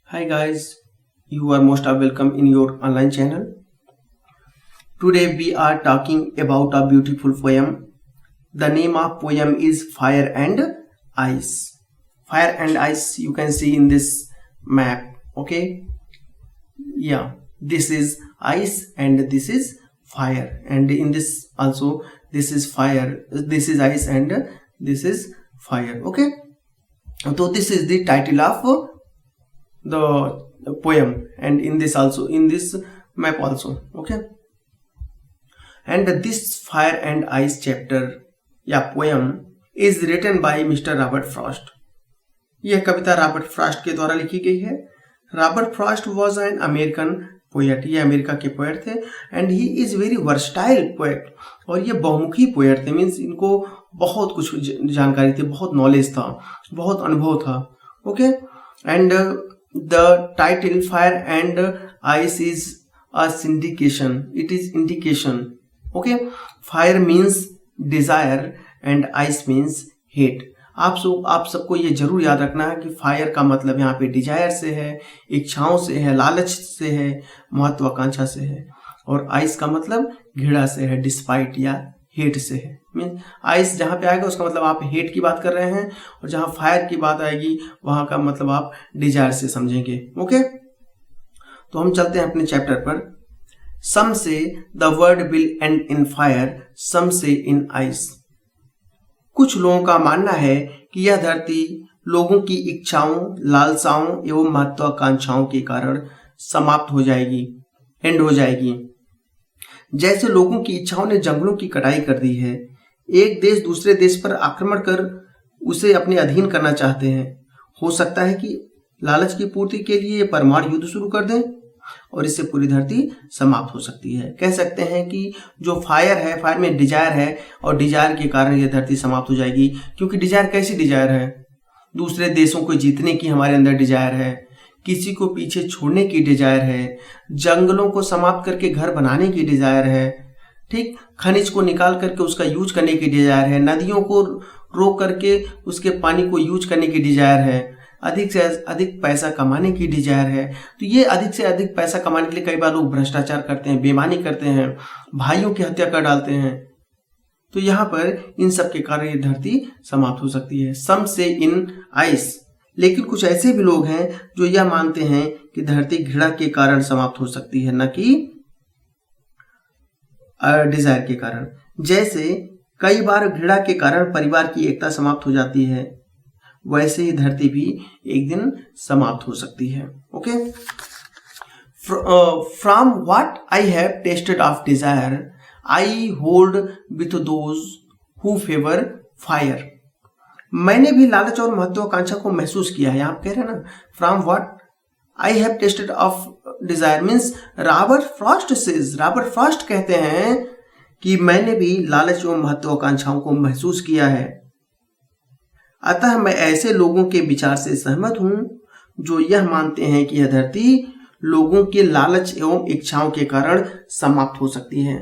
Hi guys, you are most welcome in your online channel. Today we are talking about a beautiful poem. The name of poem is Fire and Ice. Fire and ice you can see in this map. Okay, yeah, this is ice and this is fire, and in this also this is fire, this is ice and this is fire. Okay, so this is the title of the poem, and in this also, in this map also. Okay, and this fire and ice chapter या poem is written by Mr. Robert Frost. यह कविता Robert Frost के द्वारा लिखी गई है. Robert Frost was an American poet. ये America के poet थे and he is very versatile poet. और ये बहुमुखी पोएट थे, मीन्स इनको बहुत कुछ जानकारी थी, बहुत नॉलेज था, बहुत अनुभव था. Okay, and the title Fire and Ice is a syndication. It is indication. Okay, fire means desire and ice means hate. आप सबको ये जरूर याद रखना है कि फायर का मतलब यहाँ पे डिजायर से है, इच्छाओं से है, लालच से है, महत्वाकांक्षा से है. और आइस का मतलब घृणा से है, डिस्पाइट या हेट से है. मीन आइस जहाँ पे आएगा उसका मतलब आप हेट की बात कर रहे हैं, और जहाँ फायर की बात आएगी वहां का मतलब आप डिजायर से समझेंगे. ओके, तो हम चलते हैं अपने चैप्टर पर. Some say the world will end in fire, some say in ice. कुछ लोगों का मानना है कि यह धरती लोगों की इच्छाओं, लालसाओं एवं महत्वाकांक्षाओं के कारण समाप्त हो जाएगी, एंड हो जाएगी. जैसे लोगों की इच्छाओं ने जंगलों की कटाई कर दी है. एक देश दूसरे देश पर आक्रमण कर उसे अपने अधीन करना चाहते हैं. हो सकता है कि लालच की पूर्ति के लिए परमाणु युद्ध शुरू कर दें और इससे पूरी धरती समाप्त हो सकती है. कह सकते हैं कि जो फायर है, फायर में डिजायर है, और डिजायर के कारण यह धरती समाप्त हो जाएगी. क्योंकि डिजायर कैसी डिजायर है? दूसरे देशों को जीतने की हमारे अंदर डिजायर है, किसी को पीछे छोड़ने की डिजायर है, जंगलों को समाप्त करके घर बनाने की डिजायर है, ठीक, खनिज को निकाल करके उसका यूज करने की डिजायर है, नदियों को रोक करके उसके पानी को यूज करने की डिजायर है, अधिक से अधिक पैसा कमाने की डिजायर है. तो ये अधिक से अधिक पैसा कमाने के लिए कई बार लोग भ्रष्टाचार करते हैं, बेईमानी करते हैं, भाइयों की हत्या कर डालते हैं. तो यहाँ पर इन सब के कारण ये धरती समाप्त हो सकती है. सम से इन आइस. लेकिन कुछ ऐसे भी लोग हैं जो यह मानते हैं कि धरती घृणा के कारण समाप्त हो सकती है, न कि डिजायर के कारण. जैसे कई बार घृणा के कारण परिवार की एकता समाप्त हो जाती है, वैसे ही धरती भी एक दिन समाप्त हो सकती है. Okay, from what I have tested of desire I hold with those who favour fire. मैंने भी लालच और महत्वाकांक्षा को महसूस किया है. आप कह रहे हैं ना, from what I have tested of desire means Robert Frost says. Robert Frost कहते हैं कि मैंने भी लालच और महत्वाकांक्षाओं को महसूस किया है. अतः मैं ऐसे लोगों के विचार से सहमत हूं जो यह मानते हैं कि यह धरती लोगों के लालच एवं इच्छाओं के कारण समाप्त हो सकती है.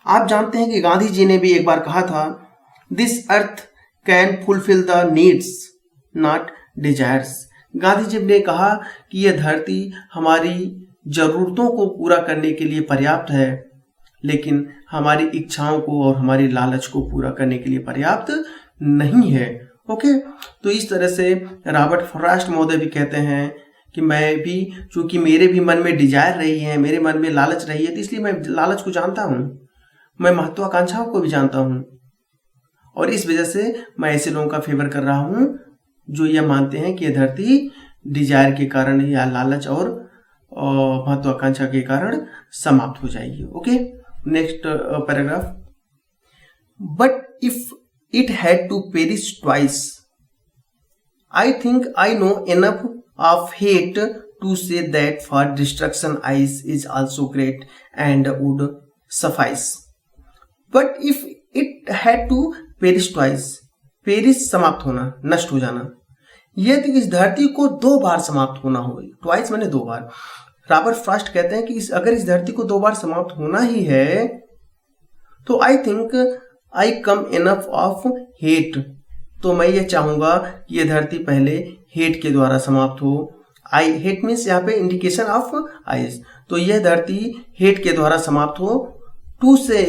आप जानते हैं कि गांधी जी ने भी एक बार कहा था, this earth can fulfil the needs not desires. Gandhi ji ने कहा कि यह धरती हमारी जरूरतों को पूरा करने के लिए पर्याप्त है, लेकिन हमारी इच्छाओं को और हमारी लालच को पूरा करने के लिए पर्याप्त नहीं है. ओके, तो इस तरह से रॉबर्ट फ्रॉस्ट महोदय भी कहते हैं कि मैं भी, चूंकि मेरे भी मन में डिजायर रही है, मेरे मन में लालच रही है, तो इसलिए मैं लालच को जानता हूं, मैं महत्वाकांक्षाओं को भी जानता हूं, और इस वजह से मैं ऐसे लोगों का फेवर कर रहा हूं जो यह मानते हैं कि यह धरती डिजायर के कारण या लालच और महत्वाकांक्षा के कारण समाप्त हो जाएगी. Okay, next paragraph. But if it had to perish twice. I think I know enough of hate to say that for destruction ice is also great and would suffice. But if it had to perish twice, perish समाप्त होना, नष्ट हो जाना, यदि इस धरती को 2 बार समाप्त होना हो, ट्वाइस मैंने 2 बार. रॉबर्ट फ्रॉस्ट कहते हैं कि अगर इस धरती को 2 बार समाप्त होना ही है, तो I think I come enough of hate. तो मैं ये चाहूंगा कि ये धरती पहले हेट के द्वारा समाप्त हो, आई हेट मीन्स यहाँ पे इंडिकेशन ऑफ आइस, तो यह धरती हेट के द्वारा समाप्त हो। To say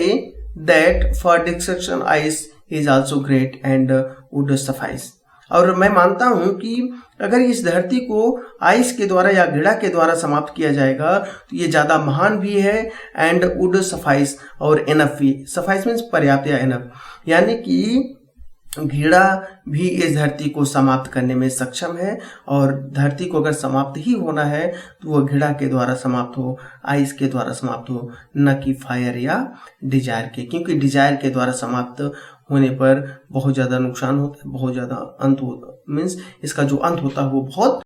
that for destruction ice is also great and would suffice, और मैं मानता हूं कि अगर इस धरती को आइस के द्वारा या घृणा के द्वारा समाप्त किया जाएगा तो ये ज़्यादा महान भी है, एंड वुड सफाइस और एनफ भी, सफाइस मीन्स पर्याप्त या एनफ, यानी कि घृणा भी इस धरती को समाप्त करने में सक्षम है, और धरती को अगर समाप्त ही होना है तो वह घृणा के द्वारा समाप्त हो, आइस के द्वारा समाप्त हो, न कि फायर या डिजायर के, क्योंकि डिजायर के द्वारा समाप्त होने पर बहुत ज़्यादा नुकसान होता है, बहुत ज़्यादा अंत होता, मीन्स इसका जो अंत होता है वो बहुत